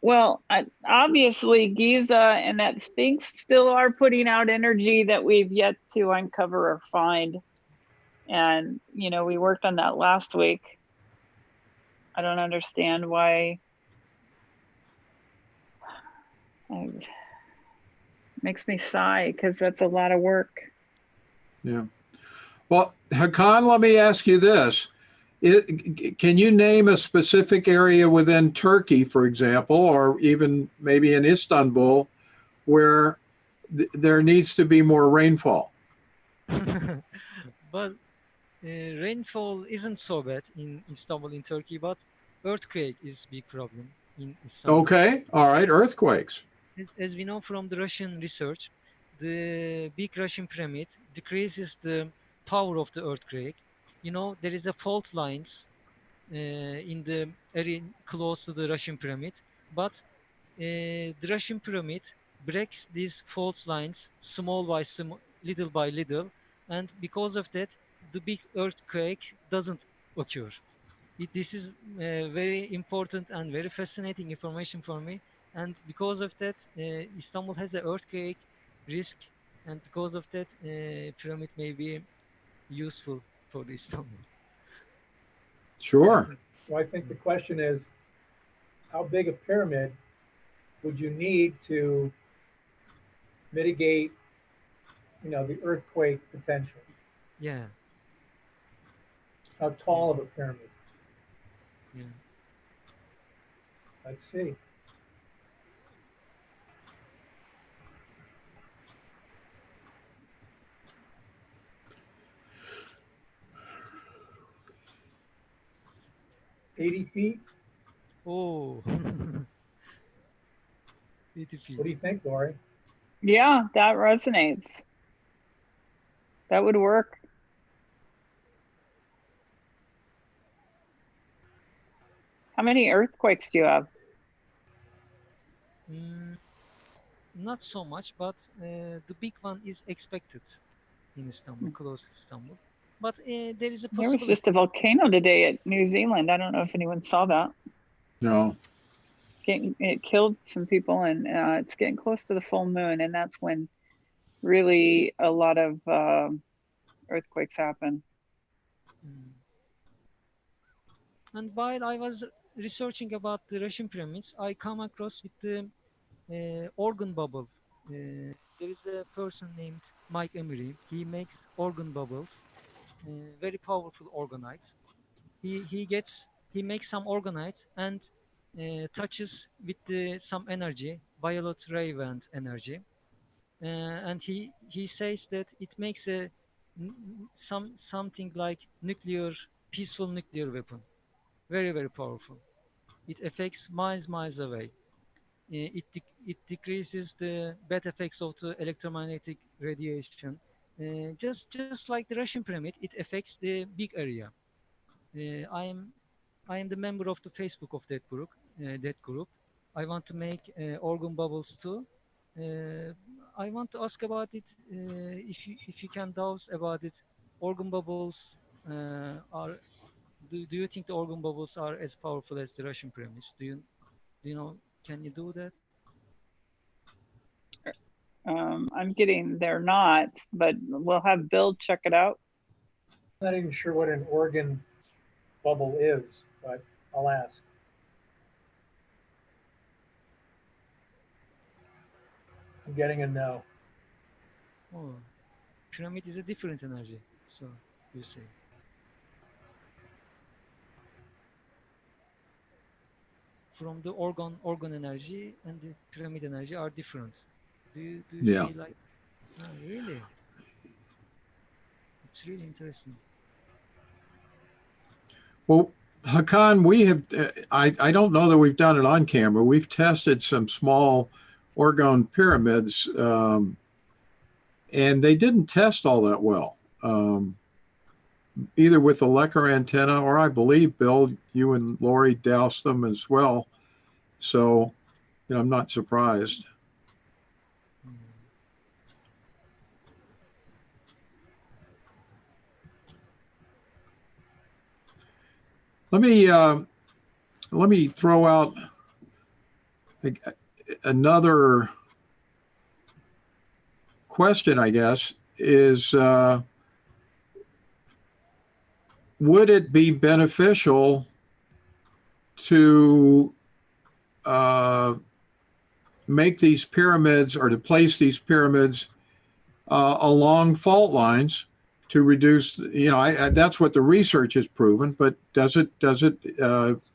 Well, obviously Giza and that Sphinx still are putting out energy that we've yet to uncover or find. And, you know, we worked on that last week. I don't understand why. It makes me sigh because that's a lot of work. Yeah. Well, Hakan, let me ask you this. Can you name a specific area within Turkey, for example, or even maybe in Istanbul, where there needs to be more rainfall? But rainfall isn't so bad in Istanbul, in Turkey, but earthquake is big problem in Istanbul. Okay. All right. Earthquakes. As we know from the Russian research, the big Russian pyramid decreases the power of the earthquake. You know, there is a fault lines in the area close to the Russian pyramid, but the Russian pyramid breaks these fault lines small by small, little by little, and because of that, the big earthquake doesn't occur. This is very important and very fascinating information for me. And because of that, Istanbul has an earthquake risk, and because of that, pyramid may be useful for the Istanbul. Sure. So I think the question is, how big a pyramid would you need to mitigate, the earthquake potential? Yeah, How tall of a pyramid? yeah. Let's see. $80 feet? Oh, 80 feet. What do you think, Lori? Yeah, that resonates. That would work. How many earthquakes do you have? Mm, not so much, but the big one is expected in Istanbul, close to Istanbul. But there is a There was possibility. just a volcano today at New Zealand. I don't know if anyone saw that. No. It killed some people, and it's getting close to the full moon, and that's when really a lot of earthquakes happen. Mm. And while I was researching about the Russian pyramids, I come across with the organ bubble. There is a person named Mike Emery. He makes organ bubbles, very powerful orgonite. He makes some orgonite and touches with some energy, violet ray band energy, and he says that it makes a something like peaceful nuclear weapon. Very, very powerful. It affects miles away. It decreases the bad effects of the electromagnetic radiation. Just like the Russian pyramid, it affects the big area. Uh, I am I am the member of the Facebook of that group. I want to make organ bubbles too. Uh, I want to ask about it. If you can douse about it, organ bubbles are. Do you think the organ bubbles are as powerful as the Russian pyramids? Do you know? Can you do that? I'm getting they're not, but we'll have Bill check it out. I'm not even sure what an organ bubble is, but I'll ask. I'm getting a no. Oh, pyramid is a different energy. So you say. From the organ energy and the pyramid energy are different. Do you Yeah. see like really? It's really interesting. Well, Hakan, we have, I don't know that we've done it on camera. We've tested some small orgone pyramids, and they didn't test all that well, either with the Lecker antenna, or I believe, Bill, you and Lori doused them as well. So, I'm not surprised. Mm. Let me throw out another question, I guess, is would it be beneficial to make these pyramids, or to place these pyramids along fault lines to reduce, that's what the research has proven, but does it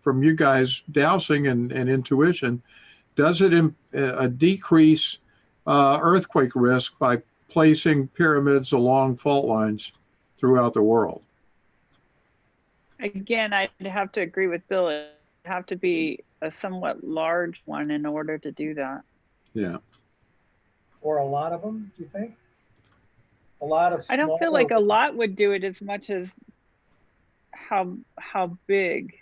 from you guys dowsing and intuition, does it decrease earthquake risk by placing pyramids along fault lines throughout the world? Again, I'd have to agree with Bill. It'd have to be a somewhat large one in order to do that. Yeah. Or a lot of them, do you think? A lot of I don't feel like a lot would do it as much as how big.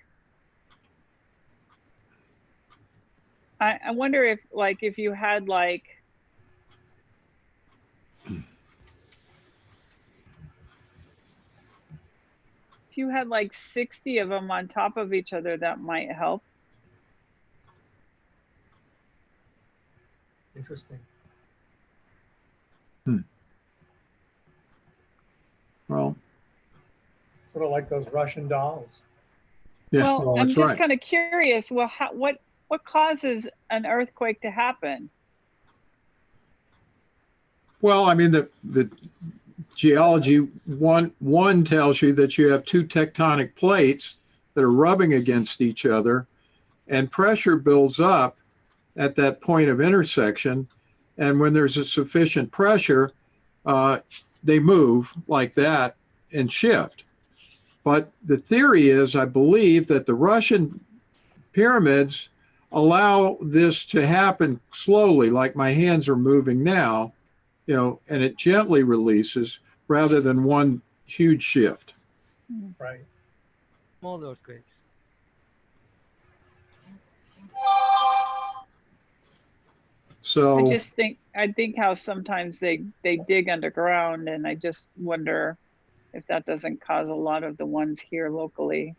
I wonder if you had if you had 60 of them on top of each other, that might help. Interesting. Well, Sort of like those Russian dolls. yeah, well, I'm that's just right. kind of curious. Well, what causes an earthquake to happen? Well, I mean, the geology one tells you that you have two tectonic plates that are rubbing against each other, and pressure builds up at that point of intersection. And when there's a sufficient pressure, they move like that and shift. But the theory is, I believe, that the Russian pyramids allow this to happen slowly, like my hands are moving now, and it gently releases rather than one huge shift. Right. Small earthquakes. So I think how sometimes they dig underground, and I just wonder if that doesn't cause a lot of the ones here locally.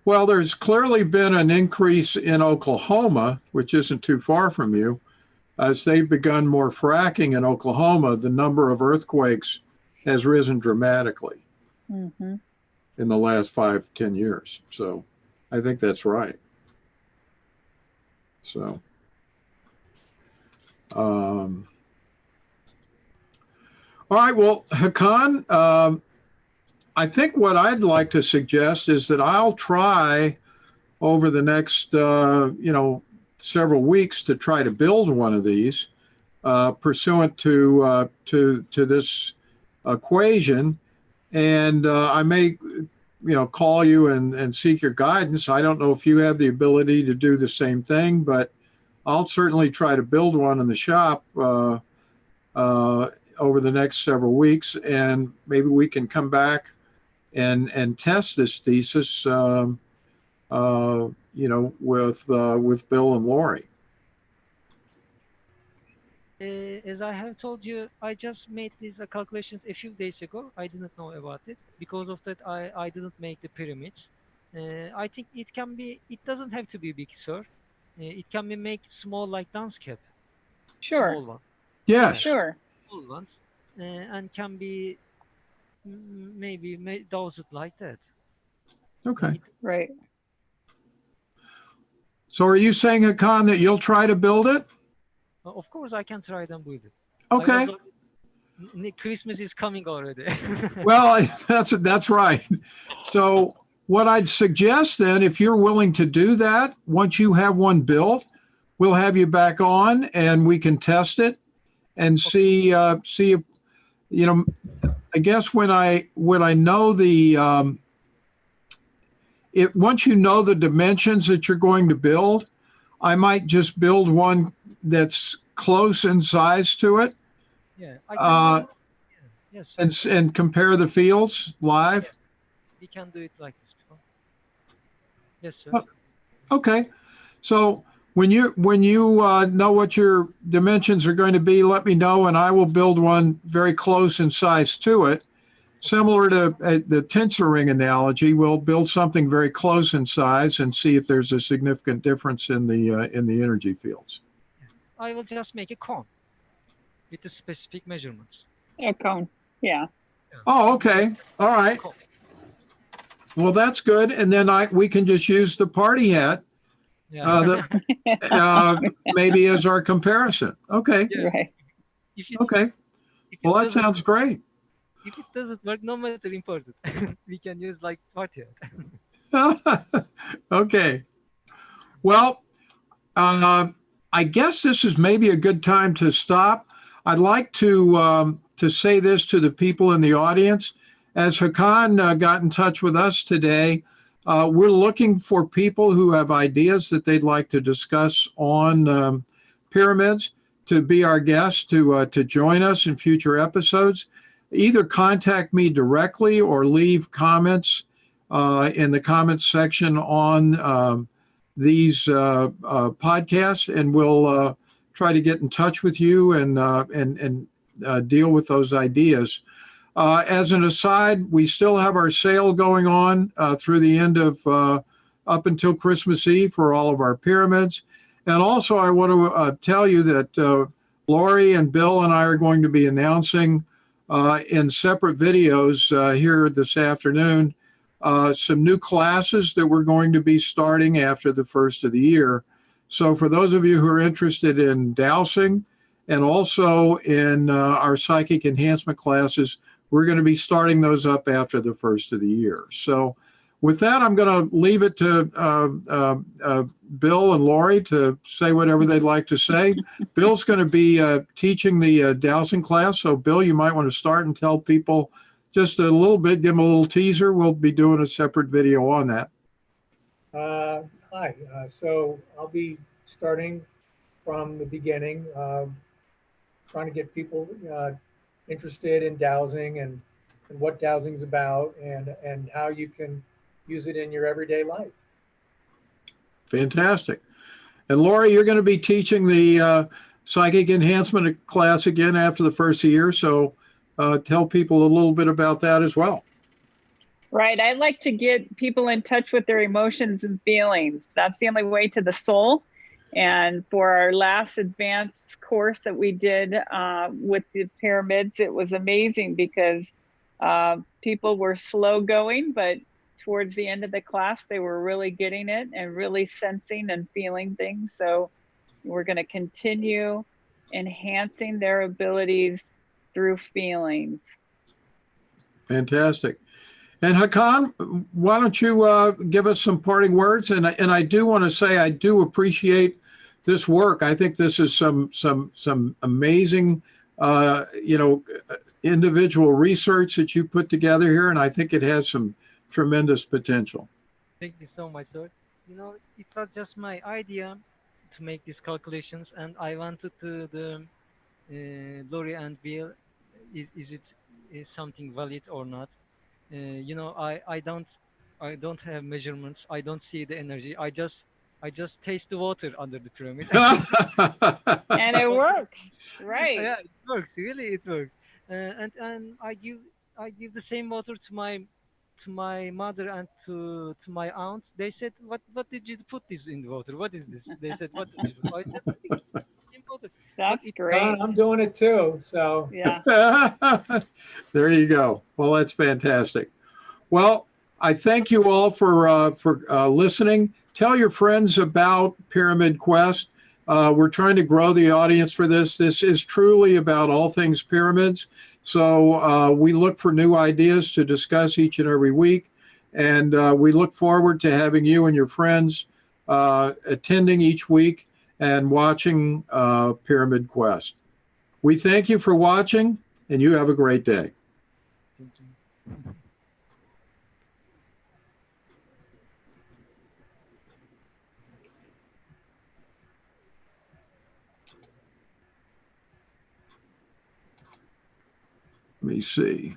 well, there's clearly been an increase in Oklahoma, which isn't too far from you. As they've begun more fracking in Oklahoma, the number of earthquakes has risen dramatically Mm-hmm. in the last 5-10 years. So I think that's right. So, all right. Well, Hakan, I think what I'd like to suggest is that I'll try over the next, several weeks to try to build one of these, pursuant to this equation. And I may, call you and seek your guidance. I don't know if you have the ability to do the same thing, but I'll certainly try to build one in the shop over the next several weeks, and maybe we can come back and test this thesis, with Bill and Lori. As I have told you, I just made these calculations a few days ago. I didn't know about it. Because of that, I didn't make the pyramids. I think it doesn't have to be big, sir. It can be made small like dance cap. Sure. Small one. Yes. Sure. Small ones. And can be maybe does it like that. Okay. Right. So are you saying, Hakan, that you'll try to build it? Of course, I can try and build it. Okay. Christmas is coming already. Well, that's right. So what I'd suggest then, if you're willing to do that, once you have one built, we'll have you back on and we can test it and see if, I guess when I know once you know the dimensions that you're going to build, I might just build one that's close in size to it. Yeah. I can yes. And compare the fields live. We can do it like this. Yes, sir. Okay. So when you know what your dimensions are going to be, let me know, and I will build one very close in size to it. Similar to the tensor ring analogy, we'll build something very close in size and see if there's a significant difference in the energy fields. I will just make a cone with the specific measurements. A cone. Yeah. Oh, okay. All right. Well, that's good. And then we can just use the party hat, Yeah. maybe as our comparison. Okay. Yeah. Right. Okay. Well, that sounds great. If it doesn't work, no matter important. We can use like party hat. Okay. Well, I guess this is maybe a good time to stop. I'd like to say this to the people in the audience. As Hakan got in touch with us today, we're looking for people who have ideas that they'd like to discuss on pyramids to be our guests to join us in future episodes. Either contact me directly or leave comments in the comments section on these podcasts, and we'll try to get in touch with you and deal with those ideas. As an aside, we still have our sale going on through the end of up until Christmas Eve for all of our pyramids. And also, I want to tell you that Lori and Bill and I are going to be announcing in separate videos here this afternoon some new classes that we're going to be starting after the first of the year. So for those of you who are interested in dowsing and also in our psychic enhancement classes, we're going to be starting those up after the first of the year. So with that, I'm going to leave it to Bill and Lori to say whatever they'd like to say. Bill's going to be teaching the dowsing class. So Bill, you might want to start and tell people just a little bit, give them a little teaser. We'll be doing a separate video on that. Hi. So I'll be starting from the beginning, trying to get people interested in dowsing and what dowsing's about and how you can use it in your everyday life. Fantastic. And Lori, you're going to be teaching the psychic enhancement class again after the first year. So tell people a little bit about that as well. Right. I like to get people in touch with their emotions and feelings. That's the only way to the soul. And for our last advanced course that we did with the pyramids, it was amazing because people were slow going, but towards the end of the class, they were really getting it and really sensing and feeling things. So we're going to continue enhancing their abilities through feelings. Fantastic. And Hakan, why don't you give us some parting words? And I do want to say I do appreciate this work. I think this is some amazing, individual research that you put together here, and I think it has some tremendous potential. Thank you so much, sir. It was just my idea to make these calculations, and I wanted to the Lori and Bill, is it is something valid or not? I don't have measurements. I don't see the energy. I just taste the water under the pyramid. And it works, right? Yeah, it works. Really, it works. And I give the same water to my mother and to my aunt. They said, "What did you put this in the water? What is this?" They said, "What did you do?" I said, "Nothing. It's the same water." But That's it great. I'm doing it too. So Yeah. There you go. Well, that's fantastic. Well, I thank you all for listening. Tell your friends about Pyramid Quest. We're trying to grow the audience for this. This is truly about all things pyramids. So we look for new ideas to discuss each and every week. And we look forward to having you and your friends attending each week and watching Pyramid Quest. We thank you for watching, and you have a great day. Thank you. Let me see.